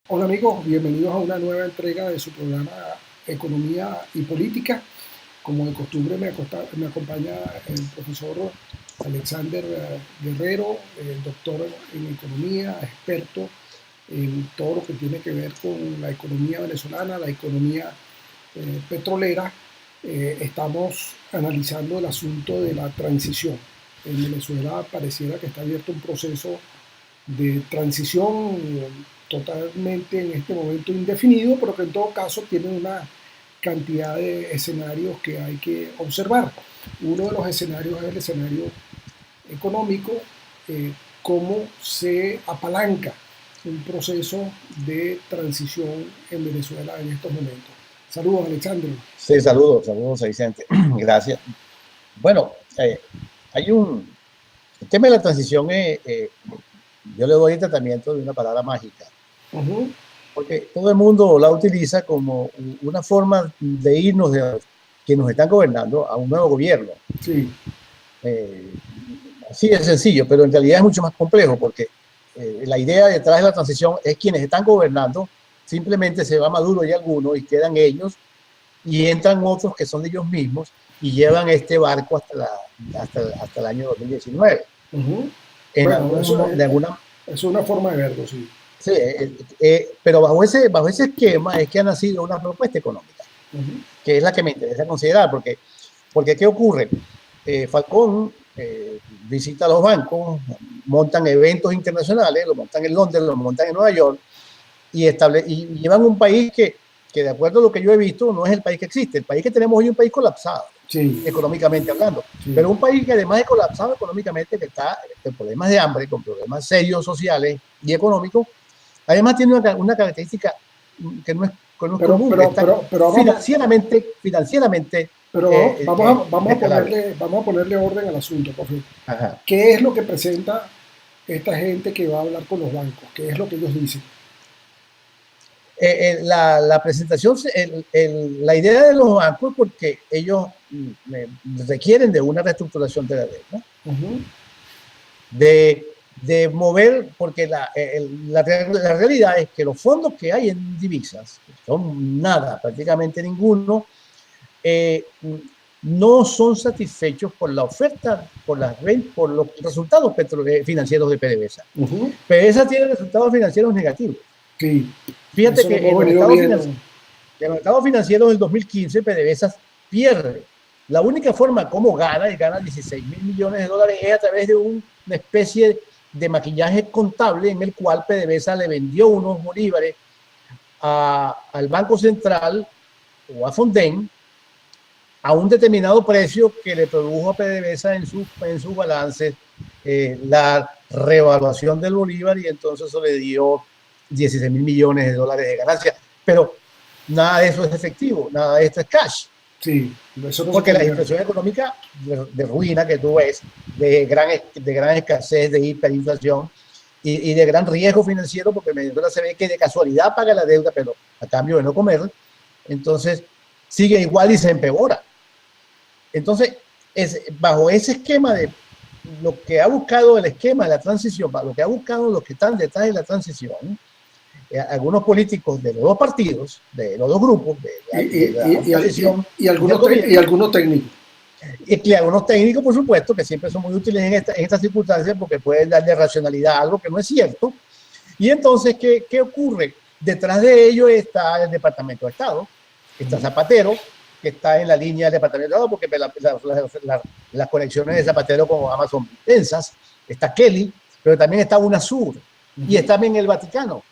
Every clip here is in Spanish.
Hola amigos, bienvenidos a una nueva entrega de su programa Economía y Política. Como de costumbre me acompaña el profesor Alexander Guerrero, doctor en economía, experto en todo lo que tiene que ver con la economía venezolana, la economía petrolera. Estamos analizando el asunto de la transición. En Venezuela pareciera que está abierto un proceso de transición totalmente en este momento indefinido, pero que en todo caso tiene una cantidad de escenarios que hay que observar. Uno de los escenarios es el escenario económico, cómo se apalanca un proceso de transición en Venezuela en estos momentos. Saludos, Alexandre. Sí, saludos, Vicente. Gracias. Bueno, hay el tema de la transición, yo le doy el tratamiento de una palabra mágica, Uh-huh. porque todo el mundo la utiliza como una forma de irnos de que nos están gobernando a un nuevo gobierno. Sí. Eh, Así de sencillo, pero en realidad es mucho más complejo, porque la idea detrás de la transición es quienes están gobernando, simplemente se va Maduro y algunos y quedan ellos y entran otros que son de ellos mismos y llevan este barco hasta el año 2019. Uh-huh. En Bueno, algún, de alguna, es una forma de verlo, sí. sí, pero bajo ese esquema es que ha nacido una propuesta económica, Uh-huh. que es la que me interesa considerar, porque ¿qué ocurre? Falcón visita los bancos, montan eventos internacionales, lo montan en Londres, lo montan en Nueva York, y llevan un país que de acuerdo a lo que yo he visto, no es el país que existe. El país que tenemos hoy es un país colapsado, Sí, económicamente hablando, sí. pero un país que además de colapsado económicamente, que está con problemas de hambre, con problemas serios sociales y económicos, además tiene una característica que no es Pero, común, pero, está pero, pero vamos, financieramente pero inescalable. vamos a ponerle orden al asunto, por favor. Ajá. ¿Qué es lo que presenta esta gente que va a hablar con los bancos? ¿Qué es lo que ellos dicen? La presentación, la idea de los bancos, porque ellos requieren de una reestructuración de la deuda, Uh-huh. de mover, porque la realidad es que los fondos que hay en divisas, que son nada, prácticamente ninguno, eh, no son satisfechos por la oferta, por los resultados financieros de PDVSA. Uh-huh. PDVSA tiene resultados financieros negativos. Sí, Fíjate eso lo que hemos venido viendo. en los estados financieros del 2015, PDVSA pierde. La única forma como gana, y gana 16 mil millones de dólares, es a través de una especie de maquillaje contable en el cual PDVSA le vendió unos bolívares al Banco Central o a Fonden a un determinado precio que le produjo a PDVSA en sus balances la revaluación del bolívar, y entonces eso le dio 16 mil millones de dólares de ganancia. Pero nada de eso es efectivo, nada de esto es cash, Sí, eso no se porque la convierte. situación económica de ruina que tú ves, de gran escasez, de hiperinflación y de gran riesgo financiero, porque Venezuela se ve que de casualidad paga la deuda, pero a cambio de no comer, entonces sigue igual y se empeora. Entonces, bajo ese esquema de lo que ha buscado el esquema de la transición, para lo que ha buscado los que están detrás de la transición, algunos políticos de los dos partidos, de los dos grupos, Y, de la y, y, oposición y, y del algunos, y gobierno, algunos técnicos. y que algunos técnicos, por supuesto, que siempre son muy útiles en estas circunstancias porque pueden darle racionalidad a algo que no es cierto. Y entonces, ¿qué ocurre? Detrás de ello está el Departamento de Estado, está Zapatero, que está en la línea del Departamento de Estado, porque las conexiones de Zapatero con Amazon son intensas. Está Kelly, pero también está UNASUR y Uh-huh. está también el Vaticano.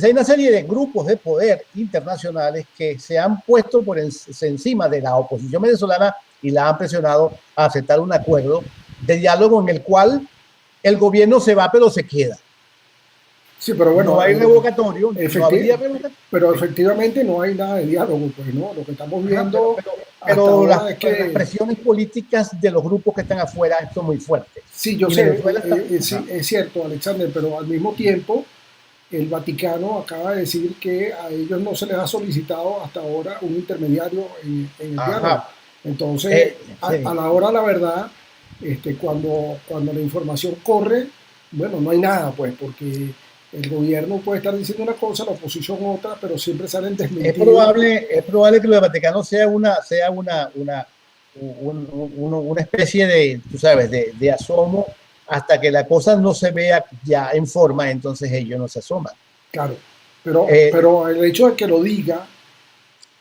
Hay una serie de grupos de poder internacionales que se han puesto por encima de la oposición venezolana y la han presionado a aceptar un acuerdo de diálogo en el cual el gobierno se va pero se queda. Sí, pero No bueno, hay revocatorio, no efecti habría revocatorio. pero Sí. efectivamente no hay nada de diálogo, pues no, lo que estamos Ajá, pero, viendo pero, hasta pero ahora es las que, presiones políticas de los grupos que están afuera son muy fuertes. sí, yo Y sé, Venezuela está. sí, Ajá. es cierto, Alexander, pero al mismo tiempo el Vaticano acaba de decir que a ellos no se les ha solicitado hasta ahora un intermediario en el diálogo. Ajá. Entonces, a Sí. la hora, la verdad, cuando la información corre, bueno, no hay nada, pues, porque El gobierno puede estar diciendo una cosa, la oposición otra, pero siempre salen Es desmentidos. probable, es probable que lo del Vaticano sea una especie de, tú sabes, de asomo hasta que la cosa no se vea ya en forma, entonces ellos no se asoman. Claro, Eh, pero el hecho de que lo diga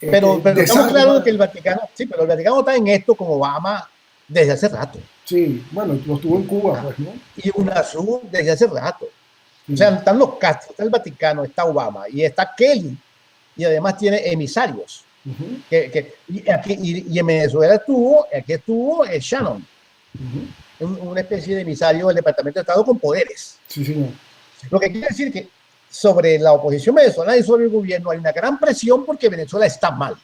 pero estamos claros de que desarma. el Vaticano, sí, pero el Vaticano está en esto como Obama desde hace rato. Sí, bueno, lo estuvo en Cuba, ¿Ah? pues, ¿no? Y UNASUR desde hace rato. O sea, Sí. están los Castro, está el Vaticano, está Obama y está Kelly. Y además tiene emisarios. Uh-huh, Y en Venezuela aquí estuvo Shannon, uh-huh. una especie de emisario del Departamento de Estado con poderes. Sí, señor. Lo que quiere decir que sobre la oposición venezolana y sobre el gobierno hay una gran presión porque Venezuela está mal.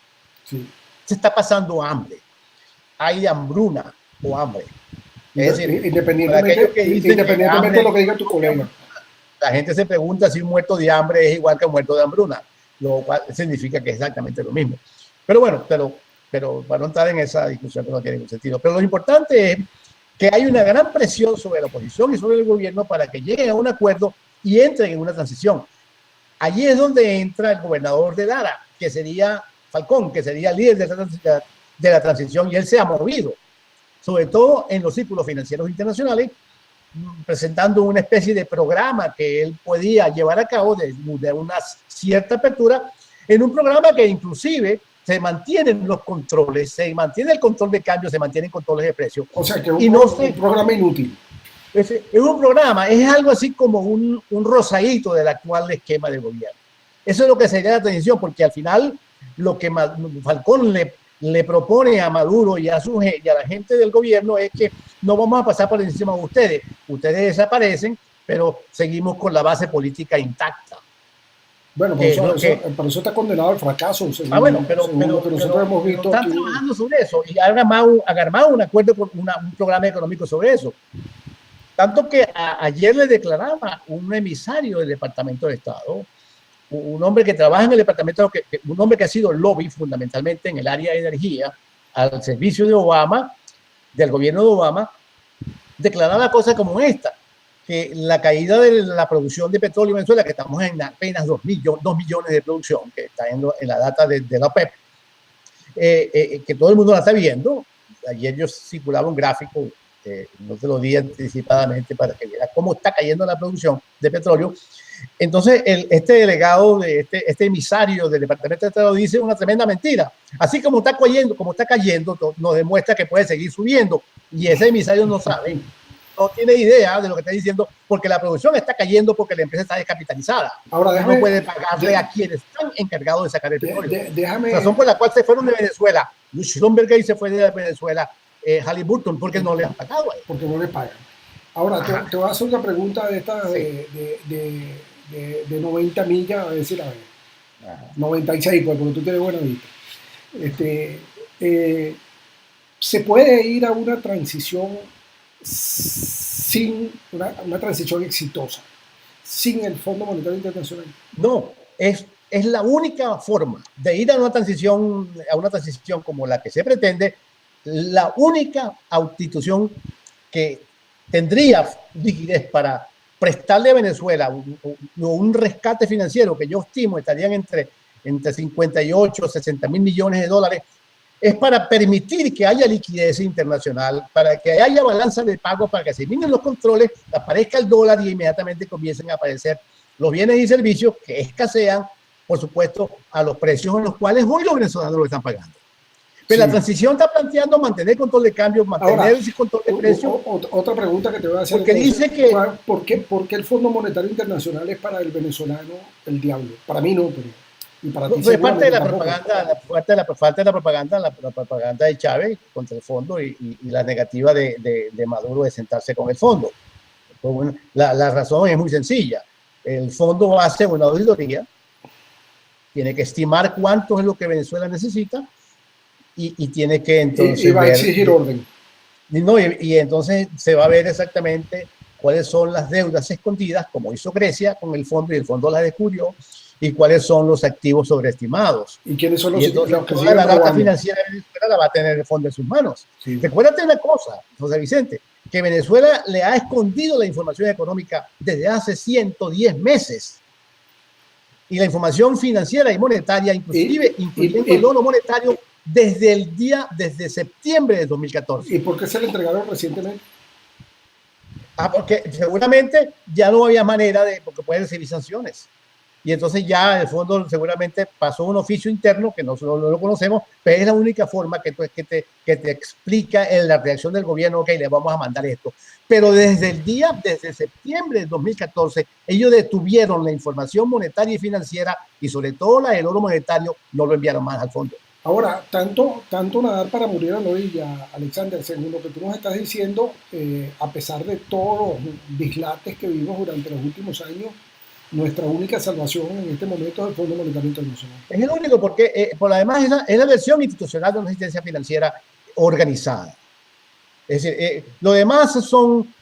Sí. Se está pasando hambre. Hay hambruna o hambre. Es decir, para aquellos que dicen que Independientemente de lo hambre, que diga tu colega. la gente se pregunta si un muerto de hambre es igual que un muerto de hambruna, lo cual significa que es exactamente lo mismo. Pero bueno, pero para no entrar en esa discusión que no tiene ningún sentido. Pero lo importante es que hay una gran presión sobre la oposición y sobre el gobierno para que lleguen a un acuerdo y entren en una transición. Allí es donde entra el gobernador de Lara, que sería Falcón, que sería el líder de la transición, y él se ha movido, sobre todo en los círculos financieros internacionales, presentando una especie de programa que él podía llevar a cabo de una cierta apertura, en un programa que inclusive se mantienen los controles, se mantiene el control de cambio, se mantienen controles de precios. O sea, que es Y no un se, programa inútil. es un programa, es algo así como un rosadito del actual esquema de gobierno. Eso es lo que sería la transición, porque al final lo que Falcón le propone a Maduro y a la gente del gobierno es que no vamos a pasar por encima de ustedes. Ustedes desaparecen, pero seguimos con la base política intacta. Bueno, por eso está condenado al fracaso, Bueno, según lo que nosotros hemos pero visto están aquí. trabajando sobre eso y han armado un acuerdo con un programa económico sobre eso. Tanto que ayer le declaraba un emisario del Departamento de Estado, un hombre que trabaja en el departamento, un hombre que ha sido lobby fundamentalmente en el área de energía, al servicio de Obama, del gobierno de Obama, declaraba cosas como esta, que la caída de la producción de petróleo en Venezuela, que estamos en apenas 2 millones de producción, que está en la data de la OPEP, que todo el mundo la está viendo. Ayer yo circulaba un gráfico, no te lo di anticipadamente para que vieras cómo está cayendo la producción de petróleo. Entonces, este delegado, este emisario del Departamento de Estado dice una tremenda mentira. Así como está cayendo, nos demuestra que puede seguir subiendo. Y ese emisario no sabe, no tiene idea de lo que está diciendo, porque la producción está cayendo porque la empresa está descapitalizada. Ahora, no puede pagarle a quienes están encargados de sacar el petróleo. Razón por la cual se fueron de Venezuela. Schlumberger se fue de Venezuela, Halliburton, porque no le han pagado a él. Porque no le pagan. Ahora, te voy a hacer una pregunta de estas de 90 millas, a decir, a ver, 96, pues, porque tú tienes buena vista. ¿Se puede ir a una transición sin una transición exitosa, sin el Fondo Monetario Internacional? No, es la única forma de ir a una transición como la que se pretende, la única institución que tendría liquidez para prestarle a Venezuela un rescate financiero que yo estimo estarían entre 58 y 60 mil millones de dólares, es para permitir que haya liquidez internacional, para que haya balanza de pago, para que se eliminen los controles, aparezca el dólar y inmediatamente comiencen a aparecer los bienes y servicios que escasean, por supuesto, a los precios en los cuales hoy los venezolanos lo están pagando. Pero sí, la transición está planteando mantener control de cambio, mantener el control de precios. Otra pregunta que te voy a hacer. Porque entonces, dice que... ¿Por qué el Fondo Monetario Internacional es para el venezolano el diablo? Para mí no, pero... Y para ti, es parte de la propaganda, la propaganda de Chávez contra el fondo y la negativa de Maduro de sentarse con el fondo. Pues bueno, la razón es muy sencilla. El fondo hace una auditoría, tiene que estimar cuánto es lo que Venezuela necesita y tiene que entonces... Y va a exigir orden. Y entonces se va a ver exactamente cuáles son las deudas escondidas, como hizo Grecia con el fondo, y el fondo las descubrió, y cuáles son los activos sobreestimados. ¿Y quiénes son los activos? Toda la data financiera de Venezuela la va a tener el fondo en sus manos. Sí. Recuérdate una cosa, José Vicente, que Venezuela le ha escondido la información económica desde hace 110 meses. Y la información financiera y monetaria, inclusive incluyendo el oro monetario, desde septiembre de 2014. ¿Y por qué se le entregaron recientemente? Porque seguramente ya no había manera porque pueden recibir sanciones. Y entonces ya el fondo seguramente pasó un oficio interno que no lo conocemos, pero es la única forma que te explica la reacción del gobierno, ok, le vamos a mandar esto. Pero desde septiembre de 2014, ellos detuvieron la información monetaria y financiera y sobre todo la del oro monetario, no lo enviaron más al fondo. Ahora, tanto nadar para morir a la orilla, Alexander, según lo que tú nos estás diciendo, a pesar de todos los dislates que vivimos durante los últimos años, nuestra única salvación en este momento es el Fondo Monetario Internacional. Es el único porque, por además, es la versión institucional de una asistencia financiera organizada. Es decir, lo demás son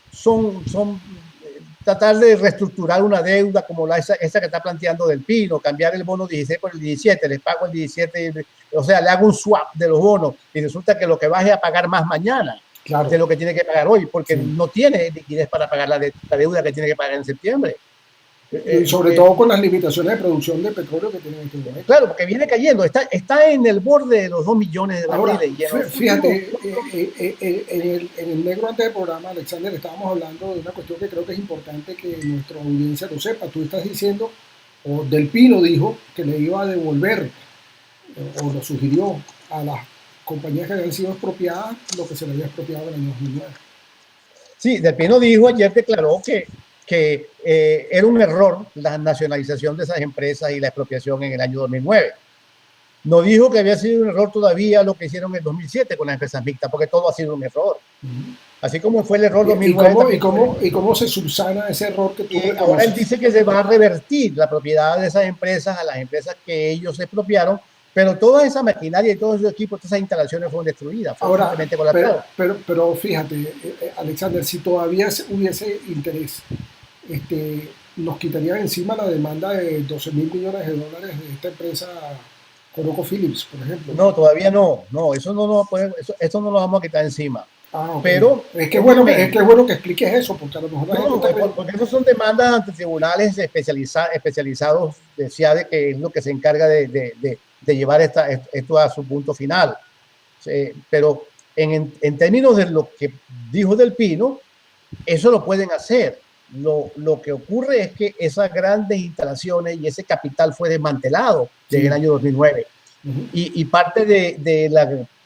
tratar de reestructurar una deuda como esa que está planteando Del Pino, cambiar el bono 16 por el 17, les pago el 17, o sea, le hago un swap de los bonos y resulta que lo que baje a pagar más mañana de lo que tiene que pagar hoy, porque no tiene liquidez para pagar la deuda que tiene que pagar en septiembre. Y sobre todo con las limitaciones de producción de petróleo que tiene este momento. Claro, porque viene cayendo, está en el borde de los 2 millones de barriles. Ahora, fíjate, en el negro antes del programa, Alexander, estábamos hablando de una cuestión que creo que es importante que nuestra audiencia lo sepa. Tú estás diciendo, o Del Pino dijo, que le iba a devolver, o lo sugirió a las compañías que habían sido expropiadas lo que se le había expropiado en el año 2009. Sí, Del Pino dijo, ayer declaró que era un error la nacionalización de esas empresas y la expropiación en el año 2009. No dijo que había sido un error todavía lo que hicieron en el 2007 con las empresas mixtas, porque todo ha sido un error. Así como fue el error 2009. ¿Y cómo se subsana ese error que tú reconoces? Ahora él dice que se va a revertir la propiedad de esas empresas a las empresas que ellos expropiaron, pero toda esa maquinaria y todos esos equipos, todas esas instalaciones fueron destruidas. Ahora, pero fíjate, Alexander, si todavía hubiese interés, nos quitaría encima la demanda de 12 mil millones de dólares de esta empresa ConocoPhillips, por ejemplo. No, todavía no, eso no lo vamos a quitar encima. Okay. Pero es que es bueno que expliques eso, porque a lo mejor porque esas son demandas ante tribunales especializados de CIADE, que es lo que se encarga de llevar esto a su punto final. Pero en términos de lo que dijo Del Pino, eso lo pueden hacer. Lo que ocurre es que esas grandes instalaciones y ese capital fue desmantelado desde el año 2009. Y parte de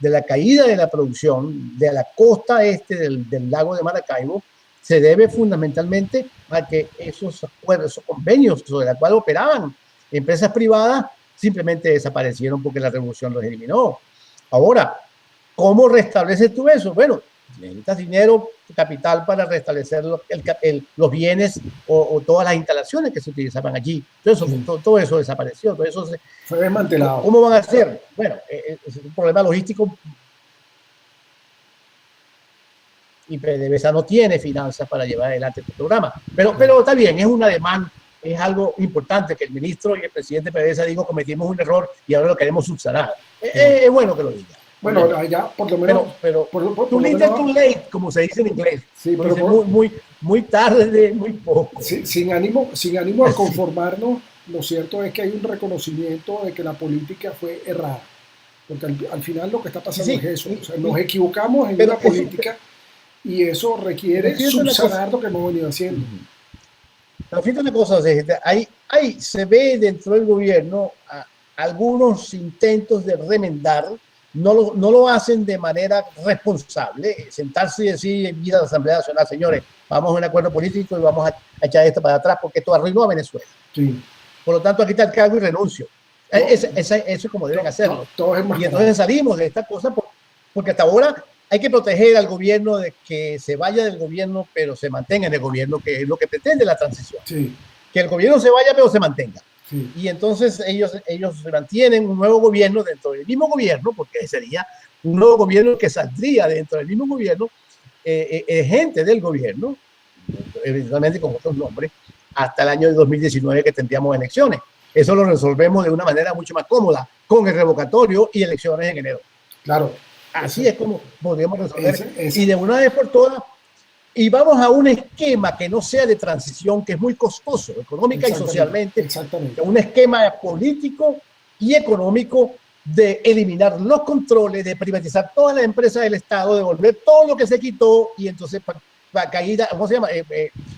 la caída de la producción de la costa este del lago de Maracaibo se debe fundamentalmente a que esos acuerdos, esos convenios sobre los cuales operaban empresas privadas simplemente desaparecieron porque la revolución los eliminó. Ahora, ¿cómo restableces tú eso? Bueno, necesitas dinero, capital para restablecer los bienes o todas las instalaciones que se utilizaban allí. Entonces, todo eso desapareció, todo eso fue desmantelado. ¿Cómo van a hacer? Bueno, es un problema logístico y PDVSA no tiene finanzas para llevar adelante este programa. Pero está bien, es una demanda, es algo importante que el ministro y el presidente de PDVSA dijo cometimos un error y ahora lo queremos subsanar. Es bueno que lo diga. Bueno, ya por lo menos. Pero too late, como se dice en inglés. Sí, pero muy tarde, muy poco. Sin ánimo a conformarnos, lo cierto es que hay un reconocimiento de que la política fue errada. Porque al final lo que está pasando es eso. O sea, nos equivocamos en la política y eso requiere subsanar lo que hemos venido haciendo. Pero fíjate una cosa, ahí se ve dentro del gobierno algunos intentos de remendar. No lo hacen de manera responsable, sentarse y decir en vida de la Asamblea Nacional, señores, vamos a un acuerdo político y vamos a echar esto para atrás porque esto arruinó a Venezuela. Sí. Por lo tanto, aquí está el cargo y renuncio. Eso es como deben hacerlo. Y entonces salimos de esta cosa porque hasta ahora hay que proteger al gobierno de que se vaya del gobierno, pero se mantenga en el gobierno, que es lo que pretende la transición. Sí. Que el gobierno se vaya, pero se mantenga. Sí. Y entonces ellos mantienen un nuevo gobierno dentro del mismo gobierno, porque sería un nuevo gobierno que saldría dentro del mismo gobierno, gente del gobierno, evidentemente con otros nombres, hasta el año de 2019 que tendríamos elecciones. Eso lo resolvemos de una manera mucho más cómoda, con el revocatorio y elecciones en enero. Claro. Así es como podríamos resolver. Y de una vez por todas, y vamos a un esquema que no sea de transición, que es muy costoso, económica y socialmente, exactamente. un esquema político y económico de eliminar los controles, de privatizar todas las empresas del Estado, de devolver todo lo que se quitó y entonces para caída, ¿cómo se llama?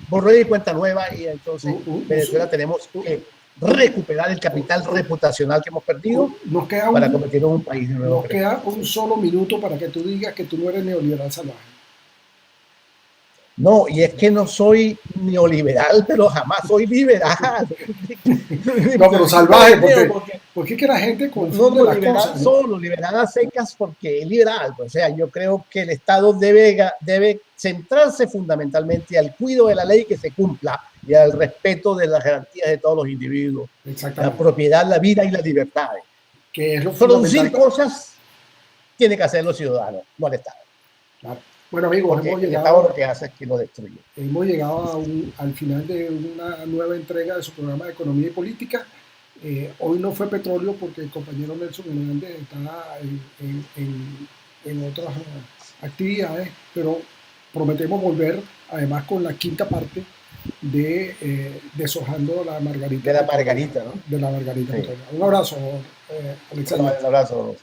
Borrón y cuenta nueva y entonces Venezuela tenemos que recuperar el capital reputacional que hemos perdido para convertirnos en un país de nuevo. Nos queda un solo minuto para que tú digas que tú no eres neoliberal salvaje. No, y es que no soy neoliberal, pero jamás soy liberal. No, pero salvaje, porque es que la gente confunde no, las liberal cosas. Solo, liberal a secas porque es liberal. O sea, yo creo que el Estado debe centrarse fundamentalmente al cuidado de la ley que se cumpla y al respeto de las garantías de todos los individuos. La propiedad, la vida y la libertad. Que es lo Producir cosas tiene que hacer los ciudadanos, no el Estado. Claro. Bueno, amigos, hemos llegado, el Estado lo que hace es que lo destruye. Hemos llegado al final de una nueva entrega de su programa de Economía y Política. Hoy no fue petróleo porque el compañero Nelson Hernández está en otras actividades, pero prometemos volver además con la quinta parte de Deshojando la Margarita. De la Margarita, ¿no? De la Margarita. Sí. Un abrazo, Alexander. Un abrazo.